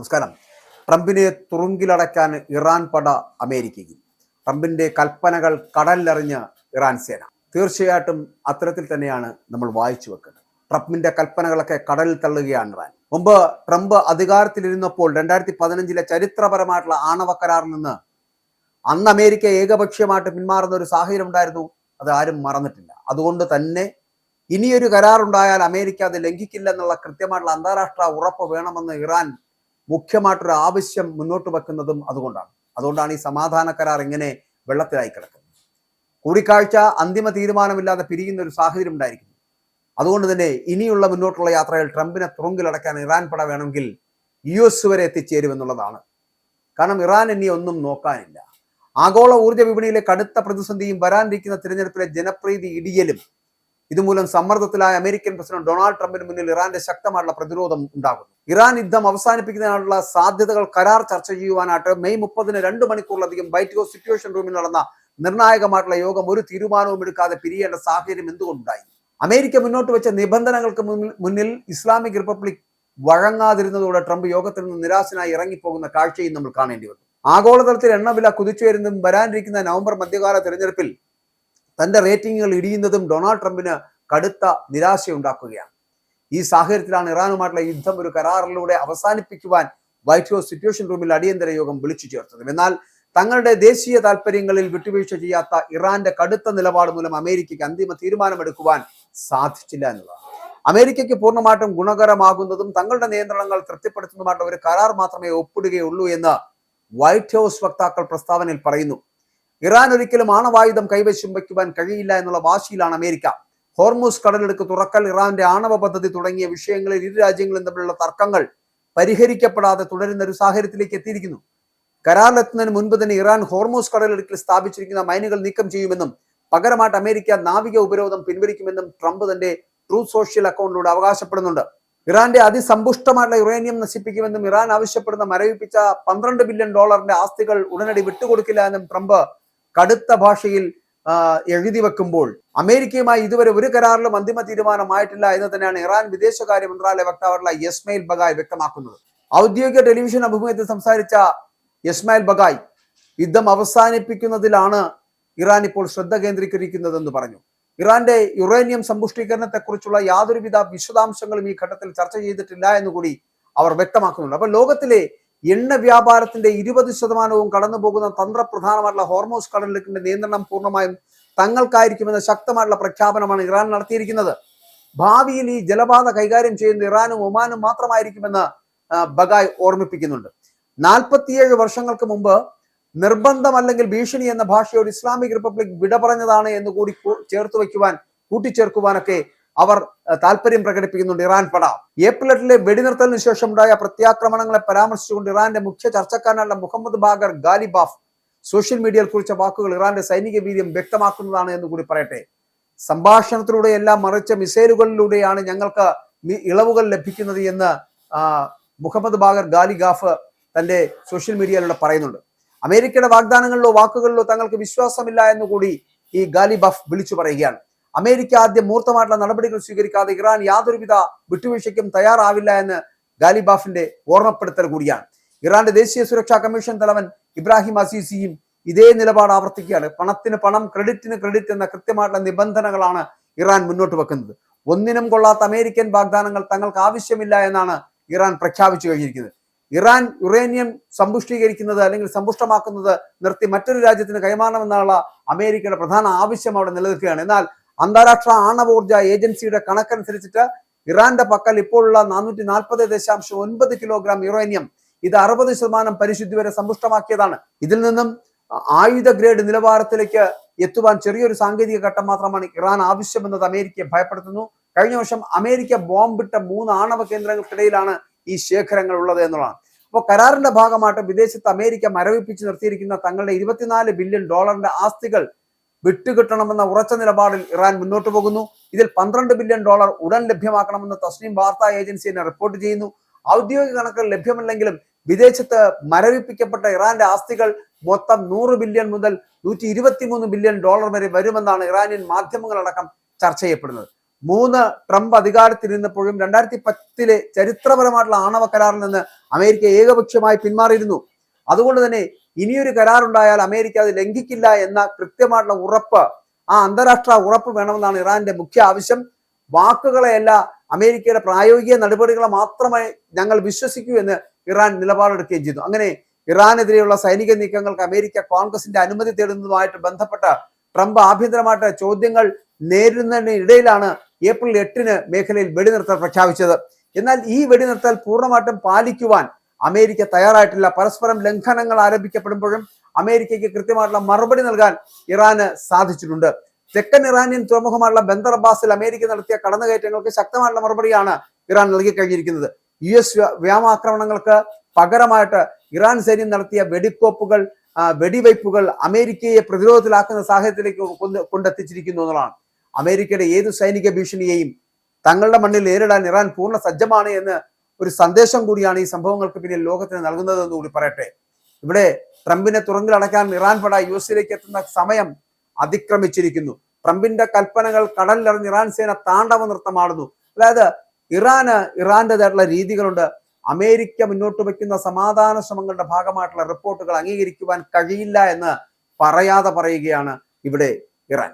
നമസ്കാരം. ട്രംപിനെ തുറുങ്കിലടയ്ക്കാൻ ഇറാൻ പട അമേരിക്കയ്ക്ക്. ട്രംപിന്റെ കൽപ്പനകൾ കടലിലെറിഞ്ഞ് ഇറാൻ സേന. തീർച്ചയായിട്ടും അത്തരത്തിൽ തന്നെയാണ് നമ്മൾ വായിച്ചു വെക്കുന്നത്. ട്രംപിന്റെ കൽപ്പനകളൊക്കെ കടലിൽ തള്ളുകയാണ് ഇറാൻ. മുമ്പ് ട്രംപ് അധികാരത്തിലിരുന്നപ്പോൾ 2015 ചരിത്രപരമായിട്ടുള്ള ആണവ കരാറിൽ നിന്ന് അന്ന് അമേരിക്ക ഏകപക്ഷീയമായിട്ട് പിന്മാറുന്ന ഒരു സാഹചര്യം ഉണ്ടായിരുന്നു. അത് ആരും മറന്നിട്ടില്ല. അതുകൊണ്ട് തന്നെ ഇനിയൊരു കരാറുണ്ടായാൽ അമേരിക്ക അത് ലംഘിക്കില്ല എന്നുള്ള കൃത്യമായിട്ടുള്ള അന്താരാഷ്ട്ര ഉറപ്പ് വേണമെന്ന് ഇറാൻ മുഖ്യമായിട്ടൊരു ആവശ്യം മുന്നോട്ട് വെക്കുന്നതും അതുകൊണ്ടാണ് ഈ സമാധാന കരാർ ഇങ്ങനെ വെള്ളത്തിലായി കിടക്കുന്നത്. കൂടിക്കാഴ്ച അന്തിമ തീരുമാനമില്ലാതെ പിരിയുന്ന ഒരു സാഹചര്യം ഉണ്ടായിരിക്കുന്നു. അതുകൊണ്ട് തന്നെ ഇനിയുള്ള മുന്നോട്ടുള്ള യാത്രയിൽ ട്രംപിനെ തുറുങ്കിലടയ്ക്കാൻ ഇറാൻ പട വേണമെങ്കിൽ US വരെ എത്തിച്ചേരുമെന്നുള്ളതാണ്. കാരണം ഇറാൻ ഇനി ഒന്നും നോക്കാനില്ല. ആഗോള ഊർജ്ജ വിപണിയിലെ കടുത്ത പ്രതിസന്ധിയും വരാനിരിക്കുന്ന തിരഞ്ഞെടുപ്പിലെ ജനപ്രീതി ഇടിയലും ഇതുമൂലം സമ്മർദ്ദത്തിലായ അമേരിക്കൻ പ്രസിഡന്റ് ഡൊണാൾഡ് ട്രംപിന് മുന്നിൽ ഇറാന്റെ ശക്തമായിട്ടുള്ള പ്രതിരോധം ഉണ്ടാകുന്നു. ഇറാൻ യുദ്ധം അവസാനിപ്പിക്കുന്നതിനുള്ള സാധ്യതകൾ കരാർ ചർച്ച ചെയ്യുവാനായിട്ട് മെയ് 30 2 മണിക്കൂറിലധികം വൈറ്റ് ഹൗസ് സിറ്റുവേഷൻ റൂമിൽ നടന്ന നിർണായകമായിട്ടുള്ള യോഗം ഒരു തീരുമാനവും എടുക്കാതെ പിരിയേണ്ട സാഹചര്യം എന്തുകൊണ്ടുണ്ടായി? അമേരിക്ക മുന്നോട്ട് വെച്ച നിബന്ധനകൾക്ക് മുന്നിൽ ഇസ്ലാമിക് റിപ്പബ്ലിക് വഴങ്ങാതിരുന്നതോടെ ട്രംപ് യോഗത്തിൽ നിന്ന് നിരാശനായി ഇറങ്ങിപ്പോകുന്ന കാഴ്ചയും നമ്മൾ കാണേണ്ടി വന്നു. ആഗോളതലത്തിൽ എണ്ണവില കുതിച്ചുയരുന്നതും വരാനിരിക്കുന്ന നവംബർ മധ്യകാല തെരഞ്ഞെടുപ്പിൽ തന്റെ റേറ്റിംഗുകൾ ഇടിയുന്നതും ഡൊണാൾഡ് ട്രംപിന് കടുത്ത നിരാശയുണ്ടാക്കുകയാണ്. ഈ സാഹചര്യത്തിലാണ് ഇറാനുമായിട്ടുള്ള യുദ്ധം ഒരു കരാറിലൂടെ അവസാനിപ്പിക്കുവാൻ വൈറ്റ് ഹൗസ് സിറ്റുവേഷൻ റൂമിൽ അടിയന്തര യോഗം വിളിച്ചു ചേർത്തത്. എന്നാൽ തങ്ങളുടെ ദേശീയ താല്പര്യങ്ങളിൽ വിട്ടുവീഴ്ച ചെയ്യാത്ത ഇറാന്റെ കടുത്ത നിലപാട് മൂലം അമേരിക്കയ്ക്ക് അന്തിമ തീരുമാനമെടുക്കുവാൻ സാധിച്ചില്ല എന്നുള്ളതാണ്. അമേരിക്കയ്ക്ക് പൂർണ്ണമായിട്ടും ഗുണകരമാകുന്നതും തങ്ങളുടെ നിയന്ത്രണങ്ങൾ തൃപ്തിപ്പെടുത്തുന്നതുമായിട്ട് ഒരു കരാർ മാത്രമേ ഒപ്പിടുകയുള്ളൂ എന്ന് വൈറ്റ് ഹൗസ് വക്താക്കൾ പ്രസ്താവനയിൽ പറയുന്നു. ഇറാൻ ഒരിക്കലും ആണവായുധം കൈവശം വയ്ക്കുവാൻ കഴിയില്ല എന്നുള്ള വാശിയിലാണ് അമേരിക്ക. ഹോർമൂസ് കടലെടുക്ക് തുറക്കൽ, ഇറാന്റെ ആണവ പദ്ധതി തുടങ്ങിയ വിഷയങ്ങളിൽ ഇരു രാജ്യങ്ങളും തമ്മിലുള്ള തർക്കങ്ങൾ പരിഹരിക്കപ്പെടാതെ തുടരുന്ന ഒരു സാഹചര്യത്തിലേക്ക് എത്തിയിരിക്കുന്നു. കരാറിലെത്തുന്നതിന് മുൻപ് തന്നെ ഇറാൻ ഹോർമൂസ് കടലെടുക്കിൽ സ്ഥാപിച്ചിരിക്കുന്ന മൈനുകൾ നീക്കം ചെയ്യുമെന്നും പകരമായിട്ട് അമേരിക്ക നാവിക ഉപരോധം പിൻവലിക്കുമെന്നും ട്രംപ് തന്റെ ട്രൂത്ത് സോഷ്യൽ അക്കൗണ്ടിലൂടെ അവകാശപ്പെടുന്നുണ്ട്. ഇറാന്റെ അതിസമ്പുഷ്ടമായിട്ടുള്ള യുറേനിയം നശിപ്പിക്കുമെന്നും ഇറാൻ ആവശ്യപ്പെടുന്ന മരവിപ്പിച്ച $12 ബില്യൺ ആസ്തികൾ ഉടനടി വിട്ടുകൊടുക്കില്ല എന്നും ട്രംപ് കടുത്ത ഭാഷയിൽ എഴുതി വെക്കുമ്പോൾ അമേരിക്കയുമായി ഇതുവരെ ഒരു കരാറിലും അന്തിമ തീരുമാനമായിട്ടില്ല എന്ന് തന്നെയാണ് ഇറാൻ വിദേശകാര്യ മന്ത്രാലയ വക്താവായിട്ടുള്ള യസ്മൈൽ ബഗായ് വ്യക്തമാക്കുന്നത്. ഔദ്യോഗിക ടെലിവിഷൻ അഭിമുഖത്തിൽ സംസാരിച്ച യസ്മൈൽ ബഗായ് യുദ്ധം അവസാനിപ്പിക്കുന്നതിലാണ് ഇറാൻ ഇപ്പോൾ ശ്രദ്ധ കേന്ദ്രീകരിക്കുന്നതെന്ന് പറഞ്ഞു. ഇറാന്റെ യുറേനിയം സമ്പുഷ്ടീകരണത്തെക്കുറിച്ചുള്ള യാതൊരുവിധ വിശദാംശങ്ങളും ഈ ഘട്ടത്തിൽ ചർച്ച ചെയ്തിട്ടില്ല എന്നുകൂടി അവർ വ്യക്തമാക്കുന്നുണ്ട്. അപ്പൊ ലോകത്തിലെ എണ്ണ വ്യാപാരത്തിന്റെ 20% കടന്നു പോകുന്ന തന്ത്രപ്രധാനമായിട്ടുള്ള ഹോർമോസ് കടലിടുക്കിന്റെ നിയന്ത്രണം പൂർണ്ണമായും തങ്ങൾക്കായിരിക്കുമെന്ന ശക്തമായിട്ടുള്ള പ്രഖ്യാപനമാണ് ഇറാൻ നടത്തിയിരിക്കുന്നത്. ഭാവിയിൽ ഈ ജലപാത കൈകാര്യം ചെയ്യുന്ന ഇറാനും ഒമാനും മാത്രമായിരിക്കുമെന്ന് ബഗായ് ഓർമ്മിപ്പിക്കുന്നുണ്ട്. 47 വർഷങ്ങൾക്ക് മുമ്പ് നിർബന്ധമല്ലെങ്കിൽ ഭീഷണി എന്ന ഭാഷയോട് ഇസ്ലാമിക് റിപ്പബ്ലിക് വിട പറഞ്ഞതാണ് എന്ന് കൂടി കൂട്ടിച്ചേർക്കുവാനൊക്കെ അവർ താല്പര്യം പ്രകടിപ്പിക്കുന്നുണ്ട്. ഇറാൻ പട ഏപ്രിൽ 8 വെടിനിർത്തലിന് ശേഷം ഉണ്ടായ പ്രത്യാക്രമണങ്ങളെ പരാമർശിച്ചുകൊണ്ട് ഇറാന്റെ മുഖ്യ ചർച്ചക്കാരനായ മുഹമ്മദ് ബാഗർ ഗാലിബാഫ് സോഷ്യൽ മീഡിയയിൽ കുറിച്ച വാക്കുകൾ ഇറാന്റെ സൈനിക വീര്യം വ്യക്തമാക്കുന്നതാണ് എന്ന് കൂടി പറയട്ടെ. സംഭാഷണത്തിലൂടെയെല്ലാം മറിച്ച് മിസൈലുകളിലൂടെയാണ് ഞങ്ങൾക്ക് ഇളവുകൾ ലഭിക്കുന്നത് എന്ന് മുഹമ്മദ് ബാഗർ ഗാലിബാഫ് തന്റെ സോഷ്യൽ മീഡിയയിലൂടെ പറയുന്നുണ്ട്. അമേരിക്കയുടെ വാഗ്ദാനങ്ങളിലോ വാക്കുകളിലോ തങ്ങൾക്ക് വിശ്വാസമില്ല എന്നുകൂടി ഈ ഗാലിബാഫ് വിളിച്ചു പറയുകയാണ്. അമേരിക്ക ആദ്യം മൂർത്തമായിട്ടുള്ള നടപടികൾ സ്വീകരിക്കാതെ ഇറാൻ യാതൊരുവിധ വിട്ടുവീഴ്ചയ്ക്കും തയ്യാറാവില്ല എന്ന് ഗാലിബാഫിന്റെ ഓർമ്മപ്പെടുത്തൽ കൂടിയാണ്. ഇറാന്റെ ദേശീയ സുരക്ഷാ കമ്മീഷൻ തലവൻ ഇബ്രാഹിം അസീസിയും ഇതേ നിലപാട് ആവർത്തിക്കുകയാണ്. പണത്തിന് പണം, ക്രെഡിറ്റിന് ക്രെഡിറ്റ് എന്ന കൃത്യമായിട്ടുള്ള നിബന്ധനകളാണ് ഇറാൻ മുന്നോട്ട് വെക്കുന്നത്. ഒന്നിനും കൊള്ളാത്ത അമേരിക്കൻ വാഗ്ദാനങ്ങൾ തങ്ങൾക്ക് ആവശ്യമില്ല എന്നാണ് ഇറാൻ പ്രഖ്യാപിച്ചു കഴിഞ്ഞിരിക്കുന്നത്. ഇറാൻ യുറേനിയം സമ്പുഷ്ടീകരിക്കുന്നത് അല്ലെങ്കിൽ സമ്പുഷ്ടമാക്കുന്നത് നിർത്തി മറ്റൊരു രാജ്യത്തിന് കൈമാറണമെന്നുള്ള അമേരിക്കയുടെ പ്രധാന ആവശ്യം അവിടെ നിലനിൽക്കുകയാണ്. എന്നാൽ അന്താരാഷ്ട്ര ആണവോർജ ഏജൻസിയുടെ കണക്കനുസരിച്ചിട്ട് ഇറാന്റെ പക്കൽ ഇപ്പോഴുള്ള 440.9 കിലോഗ്രാം യുറേനിയം, ഇത് 60% പരിശുദ്ധി വരെ സമ്പുഷ്ടമാക്കിയതാണ്. ഇതിൽ നിന്നും ആയുധ ഗ്രേഡ് നിലവാരത്തിലേക്ക് എത്തുവാൻ ചെറിയൊരു സാങ്കേതിക ഘട്ടം മാത്രമാണ് ഇറാൻ ആവശ്യമെന്നത് അമേരിക്കയെ ഭയപ്പെടുത്തുന്നു. കഴിഞ്ഞ വർഷം അമേരിക്ക ബോംബിട്ട 3 ആണവ കേന്ദ്രങ്ങൾക്കിടയിലാണ് ഈ ശേഖരങ്ങൾ ഉള്ളത് എന്നുള്ളതാണ്. അപ്പോൾ കരാറിന്റെ ഭാഗമായിട്ട് വിദേശത്ത് അമേരിക്ക മരവിപ്പിച്ച് നിർത്തിയിരിക്കുന്ന തങ്ങളുടെ $24 ബില്യൺ ആസ്തികൾ വിട്ടുകിട്ടണമെന്ന ഉറച്ച നിലപാടിൽ ഇറാൻ മുന്നോട്ട് പോകുന്നു. ഇതിൽ $12 ബില്യൺ ഉടൻ ലഭ്യമാക്കണമെന്ന് തസ്നീം വാർത്താ ഏജൻസി തന്നെ റിപ്പോർട്ട് ചെയ്യുന്നു. ഔദ്യോഗിക കണക്കുകൾ ലഭ്യമല്ലെങ്കിലും വിദേശത്ത് മരവിപ്പിക്കപ്പെട്ട ഇറാന്റെ ആസ്തികൾ മൊത്തം $100 ബില്യൺ മുതൽ $123 ബില്യൺ വരെ വരുമെന്നാണ് ഇറാനിയൻ മാധ്യമങ്ങളടക്കം ചർച്ച ചെയ്യപ്പെടുന്നത്. 3 ട്രംപ് അധികാരത്തിലിരുന്നപ്പോഴും 2010 ചരിത്രപരമായിട്ടുള്ള ആണവ കരാറിൽ നിന്ന് അമേരിക്ക ഏകപക്ഷീയമായി പിന്മാറിയിരുന്നു. അതുകൊണ്ട് തന്നെ ഇനിയൊരു കരാറുണ്ടായാൽ അമേരിക്ക അത് ലംഘിക്കില്ല എന്ന കൃത്യമായിട്ടുള്ള ഉറപ്പ്, ആ അന്താരാഷ്ട്ര ഉറപ്പ് വേണമെന്നാണ് ഇറാന്റെ മുഖ്യ ആവശ്യം. വാക്കുകളെയല്ല, അമേരിക്കയുടെ പ്രായോഗിക നടപടികളെ മാത്രമേ ഞങ്ങൾ വിശ്വസിക്കൂ എന്ന് ഇറാൻ നിലപാടെടുക്കുകയും ചെയ്തു. അങ്ങനെ ഇറാനെതിരെയുള്ള സൈനിക നീക്കങ്ങൾക്ക് അമേരിക്ക കോൺഗ്രസിന്റെ അനുമതി തേടുന്നതുമായിട്ട് ബന്ധപ്പെട്ട ട്രംപ് ആഭ്യന്തരമായിട്ട് ചോദ്യങ്ങൾ നേരിടുന്നതിനിടയിലാണ് ഏപ്രിൽ 8-ന് മേഖലയിൽ വെടിനിർത്തൽ പ്രഖ്യാപിച്ചത്. എന്നാൽ ഈ വെടിനിർത്തൽ പൂർണ്ണമായിട്ടും പാലിക്കുവാൻ അമേരിക്ക തയ്യാറായിട്ടില്ല. പരസ്പരം ലംഘനങ്ങൾ ആരംഭിക്കപ്പെടുമ്പോഴും അമേരിക്കയ്ക്ക് കൃത്യമായിട്ടുള്ള മറുപടി നൽകാൻ ഇറാന് സാധിച്ചിട്ടുണ്ട്. തെക്കൻ ഇറാനിയൻ തുറമുഖമായുള്ള ബന്ദർ അബ്ബാസിൽ അമേരിക്ക നടത്തിയ കടന്നുകയറ്റങ്ങൾക്ക് ശക്തമായിട്ടുള്ള മറുപടിയാണ് ഇറാൻ നൽകി കഴിഞ്ഞിരിക്കുന്നത്. US വ്യോമാക്രമണങ്ങൾക്ക് പകരമായിട്ട് ഇറാൻ സൈന്യം നടത്തിയ വെടിക്കോപ്പുകൾ, വെടിവയ്പ്പുകൾ അമേരിക്കയെ പ്രതിരോധത്തിലാക്കുന്ന സാഹചര്യത്തിലേക്ക് കൊണ്ടെത്തിച്ചിരിക്കുന്നു എന്നുള്ളതാണ്. അമേരിക്കയുടെ ഏതു സൈനിക ഭീഷണിയെയും തങ്ങളുടെ മണ്ണിൽ നേരിടാൻ ഇറാൻ പൂർണ്ണ സജ്ജമാണ് എന്ന് ഒരു സന്ദേശം കൂടിയാണ് ഈ സംഭവങ്ങൾക്ക് പിന്നിൽ ലോകത്തിന് നൽകുന്നതെന്ന് കൂടി പറയട്ടെ. ഇവിടെ ട്രംപിനെ തുറങ്കിലടക്കാൻ ഇറാൻ പട US-ലേക്ക് എത്തുന്ന സമയം അതിക്രമിച്ചിരിക്കുന്നു. ട്രംപിന്റെ കൽപ്പനകൾ കടലിലെറിഞ്ഞ് ഇറാൻ സേന താണ്ഡവ നൃത്തമാടുന്നു. അതായത് ഇറാന്റേതായിട്ടുള്ള രീതികളുണ്ട്. അമേരിക്ക മുന്നോട്ട് വയ്ക്കുന്ന സമാധാന ശ്രമങ്ങളുടെ ഭാഗമായിട്ടുള്ള റിപ്പോർട്ടുകൾ അംഗീകരിക്കുവാൻ കഴിയില്ല എന്ന് പറയാതെ പറയുകയാണ് ഇവിടെ ഇറാൻ.